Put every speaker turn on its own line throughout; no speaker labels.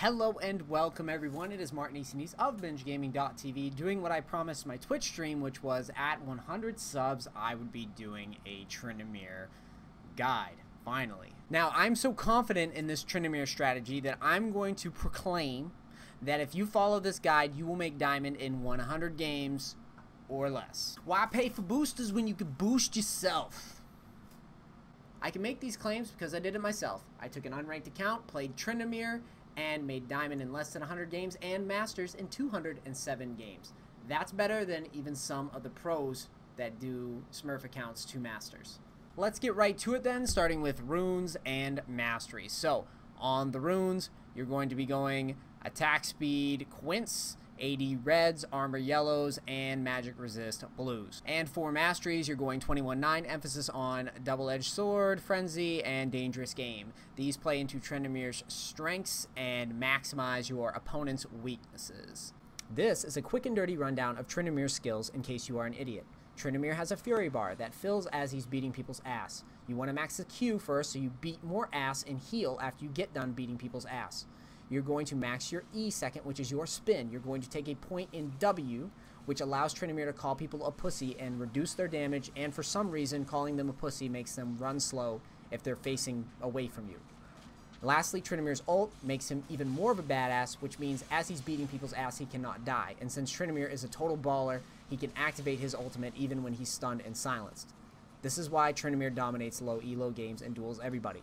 Hello and welcome everyone, it is Martin Eastonese of BingeGaming.tv doing what I promised my Twitch stream, which was at 100 subs I would be doing a Tryndamere guide, finally. Now I'm so confident in this Tryndamere strategy that I'm going to proclaim that if you follow this guide you will make diamond in 100 games or less. Why pay for boosters when you can boost yourself? I can make these claims because I did it myself. I took an unranked account, played Tryndamere, and made diamond in less than 100 games and masters in 207 games. That's better than even some of the pros that do Smurf accounts to masters. Let's get right to it then, starting with runes and masteries. So on the runes, you're going to be going attack speed quints, AD reds, armor yellows, and magic resist blues. And for masteries, you're going 21-9, emphasis on double-edged sword, frenzy, and dangerous game. These play into Tryndamere's strengths and maximize your opponent's weaknesses. This is a quick and dirty rundown of Tryndamere's skills in case you are an idiot. Tryndamere has a fury bar that fills as he's beating people's ass. You want to max the Q first so you beat more ass and heal after you get done beating people's ass. You're going to max your E second, which is your spin. You're going to take a point in W, which allows Tryndamere to call people a pussy and reduce their damage, and for some reason, calling them a pussy makes them run slow if they're facing away from you. Lastly, Tryndamere's ult makes him even more of a badass, which means as he's beating people's ass, he cannot die. And since Tryndamere is a total baller, he can activate his ultimate even when he's stunned and silenced. This is why Tryndamere dominates low elo games and duels everybody.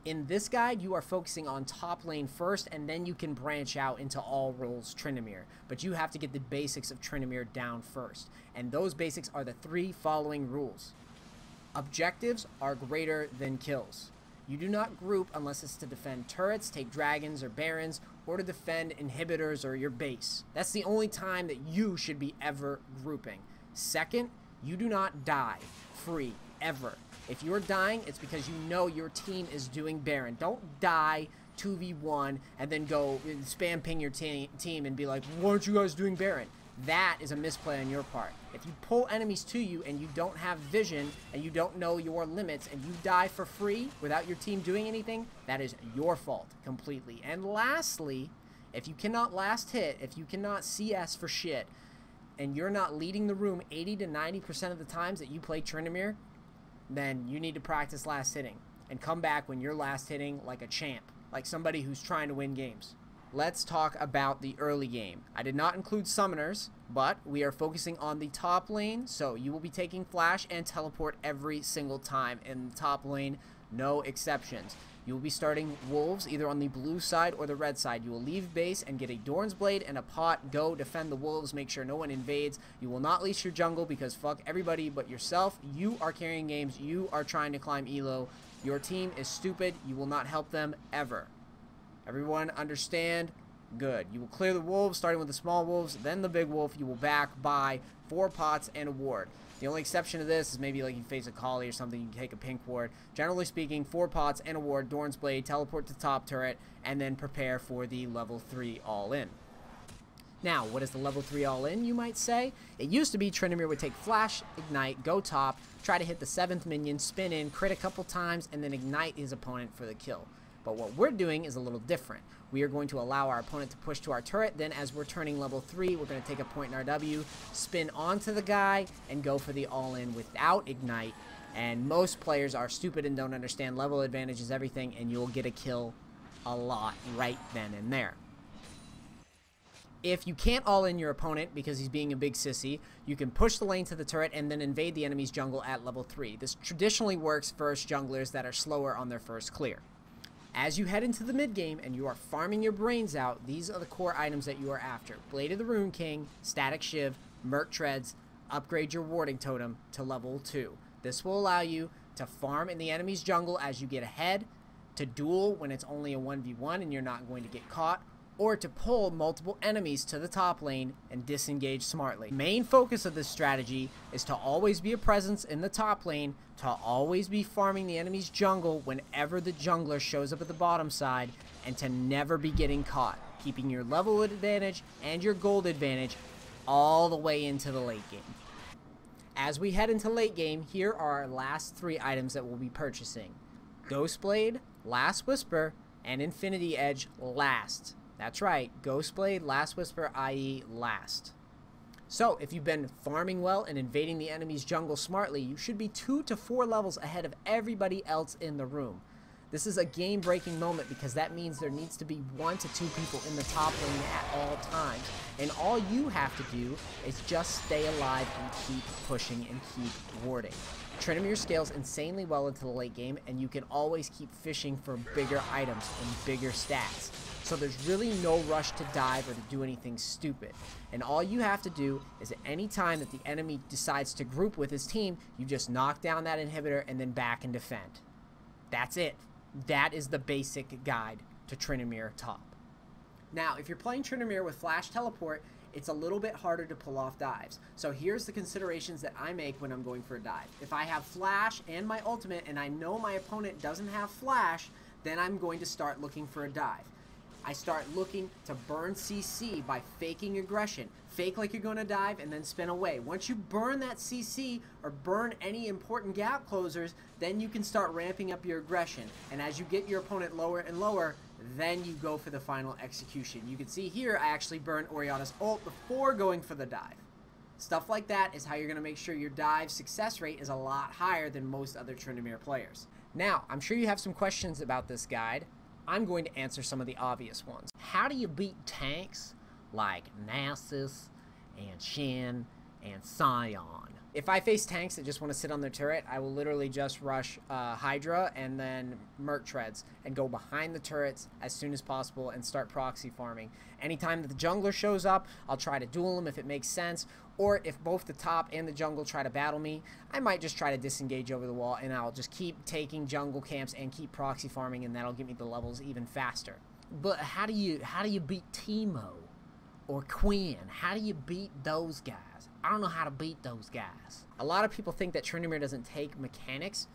In this guide, you are focusing on top lane first, and then you can branch out into all roles Tryndamere. But you have to get the basics of Tryndamere down first. And those basics are the three following rules. Objectives are greater than kills. You do not group unless it's to defend turrets, take dragons or barons, or to defend inhibitors or your base. That's the only time that you should be ever grouping. Second, you do not die free, ever. If you're dying, it's because you know your team is doing Baron. Don't die 2v1 and then go spam ping your team and be like, why aren't you guys doing Baron? That is a misplay on your part. If you pull enemies to you and you don't have vision and you don't know your limits and you die for free without your team doing anything, that is your fault completely. And lastly, if you cannot last hit, if you cannot CS for shit, and you're not leading the room 80 to 90% of the times that you play Tryndamere, then you need to practice last hitting and come back when you're last hitting like a champ, like somebody who's trying to win games. Let's talk about the early game. I did not include summoners, but we are focusing on the top lane, so you will be taking flash and teleport every single time in the top lane, no exceptions. You will be starting wolves either on the blue side or the red side. You will leave base and get a Dorn's Blade and a pot. Go defend the wolves. Make sure no one invades. You will not leash your jungle because fuck everybody but yourself. You are carrying games. You are trying to climb elo. Your team is stupid. You will not help them ever. Everyone understand? Good. You will clear the wolves, starting with the small wolves, then the big wolf. You will back by 4 pots and a ward. The only exception to this is maybe like you face a collie or something, you can take a pink ward. Generally speaking, 4 pots and a ward, Dorn's Blade, teleport to top turret, and then prepare for the level 3 all-in. Now, what is the level 3 all-in, you might say? It used to be Tryndamere would take flash, ignite, go top, try to hit the 7th minion, spin in, crit a couple times, and then ignite his opponent for the kill. But what we're doing is a little different. We are going to allow our opponent to push to our turret, then as we're turning level 3, we're going to take a point in our W, spin onto the guy, and go for the all-in without ignite. And most players are stupid and don't understand level advantage is everything, and you'll get a kill a lot right then and there. If you can't all-in your opponent because he's being a big sissy, you can push the lane to the turret and then invade the enemy's jungle at level 3. This traditionally works for junglers that are slower on their first clear. As you head into the mid-game and you are farming your brains out, these are the core items that you are after. Blade of the Rune King, Static SHIV, MERC Treads, upgrade your warding totem to level 2. This will allow you to farm in the enemy's jungle as you get ahead, to duel when it's only a 1v1 and you're not going to get caught, or to pull multiple enemies to the top lane and disengage smartly. The main focus of this strategy is to always be a presence in the top lane, to always be farming the enemy's jungle whenever the jungler shows up at the bottom side, and to never be getting caught, keeping your level advantage and your gold advantage all the way into the late game. As we head into late game, here are our last 3 items that we'll be purchasing. Ghostblade, Last Whisper, and Infinity Edge last. That's right, Ghostblade, Last Whisper, i.e. last. So, if you've been farming well and invading the enemy's jungle smartly, you should be 2 to 4 levels ahead of everybody else in the room. This is a game-breaking moment because that means there needs to be 1 to 2 people in the top lane at all times. And all you have to do is just stay alive and keep pushing and keep warding. Tryndamere scales insanely well into the late game, and you can always keep fishing for bigger items and bigger stats. So there's really no rush to dive or to do anything stupid. And all you have to do is at any time that the enemy decides to group with his team, you just knock down that inhibitor and then back and defend. That's it. That is the basic guide to Tryndamere top. Now, if you're playing Tryndamere with Flash Teleport, it's a little bit harder to pull off dives. So here's the considerations that I make when I'm going for a dive. If I have Flash and my ultimate and I know my opponent doesn't have Flash, then I'm going to start looking for a dive. I start looking to burn CC by faking aggression. Fake like you're going to dive and then spin away. Once you burn that CC or burn any important gap closers, then you can start ramping up your aggression. And as you get your opponent lower and lower, then you go for the final execution. You can see here I actually burned Orianna's ult before going for the dive. Stuff like that is how you're going to make sure your dive success rate is a lot higher than most other Tryndamere players. Now, I'm sure you have some questions about this guide. I'm going to answer some of the obvious ones. How do you beat tanks like Nasus and Shin and Sion? If I face tanks that just want to sit on their turret, I will literally just rush Hydra and then MERC treads and go behind the turrets as soon as possible and start proxy farming. Anytime that the jungler shows up, I'll try to duel him if it makes sense, or if both the top and the jungle try to battle me, I might just try to disengage over the wall and I'll just keep taking jungle camps and keep proxy farming, and that'll get me the levels even faster. But how do you beat Teemo or Quinn? How do you beat those guys? I don't know how to beat those guys. A lot of people think that Tryndamere doesn't take mechanics,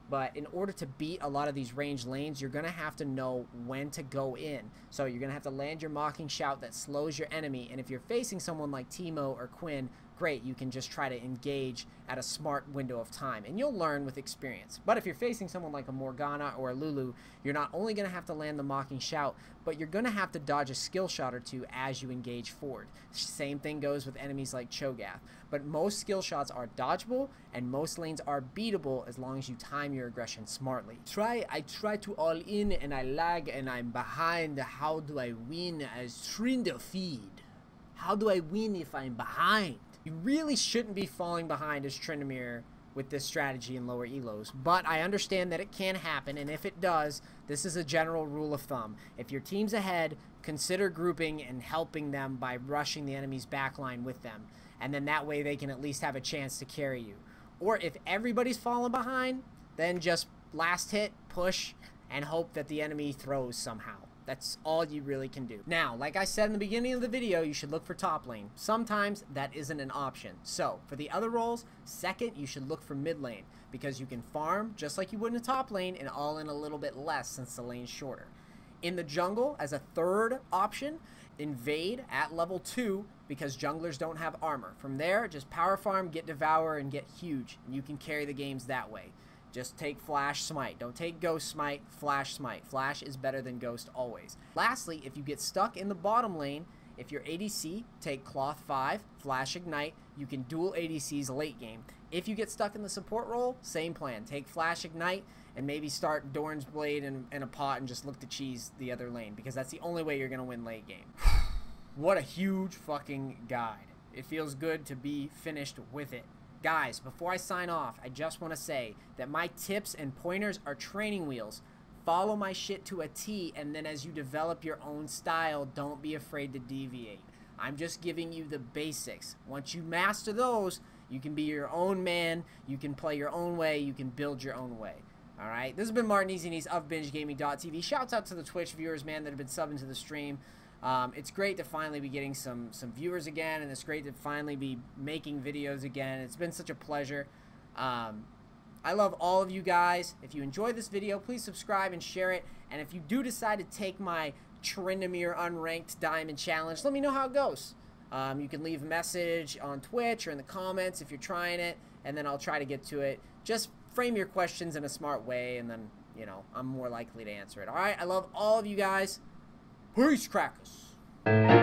but in order to beat a lot of these ranged lanes, you're going to have to know when to go in. So you're going to have to land your mocking shout that slows your enemy, and if you're facing someone like Teemo or Quinn, great, you can just try to engage at a smart window of time, and you'll learn with experience. But if you're facing someone like a Morgana or a Lulu, you're not only going to have to land the mocking shout, but you're going to have to dodge a skill shot or two as you engage forward. Same thing goes with enemies like Cho'Gath. But most skill shots are dodgeable, and most lanes are beatable as long as you time your aggression smartly. I try to all in, and I lag, and I'm behind. How do I win as Tryndamere? How do I win if I'm behind? You really shouldn't be falling behind as Tryndamere with this strategy in lower elos, but I understand that it can happen, and if it does, this is a general rule of thumb. If your team's ahead, consider grouping and helping them by rushing the enemy's backline with them, and then that way they can at least have a chance to carry you. Or if everybody's falling behind, then just last hit, push, and hope that the enemy throws somehow. That's all you really can do. Now, like I said in the beginning of the video, you should look for top lane. Sometimes that isn't an option. So, for the other roles, second, you should look for mid lane, because you can farm just like you would in a top lane and all in a little bit less since the lane's shorter. In the jungle, as a third option, invade at level 2 because junglers don't have armor. From there, just power farm, get devour, and get huge, and you can carry the games that way. Just take Flash Smite. Don't take Ghost Smite, Flash Smite. Flash is better than Ghost always. Lastly, if you get stuck in the bottom lane, if you're ADC, take Cloth 5, Flash Ignite. You can duel ADCs late game. If you get stuck in the support role, same plan. Take Flash Ignite and maybe start Dorn's Blade in a pot and just look to cheese the other lane, because that's the only way you're going to win late game. What a huge fucking guide. It feels good to be finished with it. Guys, before I sign off, I just want to say that my tips and pointers are training wheels. Follow my shit to a T, and then as you develop your own style, don't be afraid to deviate. I'm just giving you the basics. Once you master those, you can be your own man, you can play your own way, you can build your own way. Alright, this has been Martin Easy of BingeGaming.tv. Shouts out to the Twitch viewers, man, that have been subbing to the stream. It's great to finally be getting some viewers again, and it's great to finally be making videos again. It's been such a pleasure. I love all of you guys. If you enjoyed this video, please subscribe and share it. And if you do decide to take my Tryndamere Unranked Diamond Challenge, let me know how it goes. You can leave a message on Twitch or in the comments if you're trying it, and then I'll try to get to it. Just frame your questions in a smart way, and then, you know, I'm more likely to answer it. All right, I love all of you guys. Peace, crackers.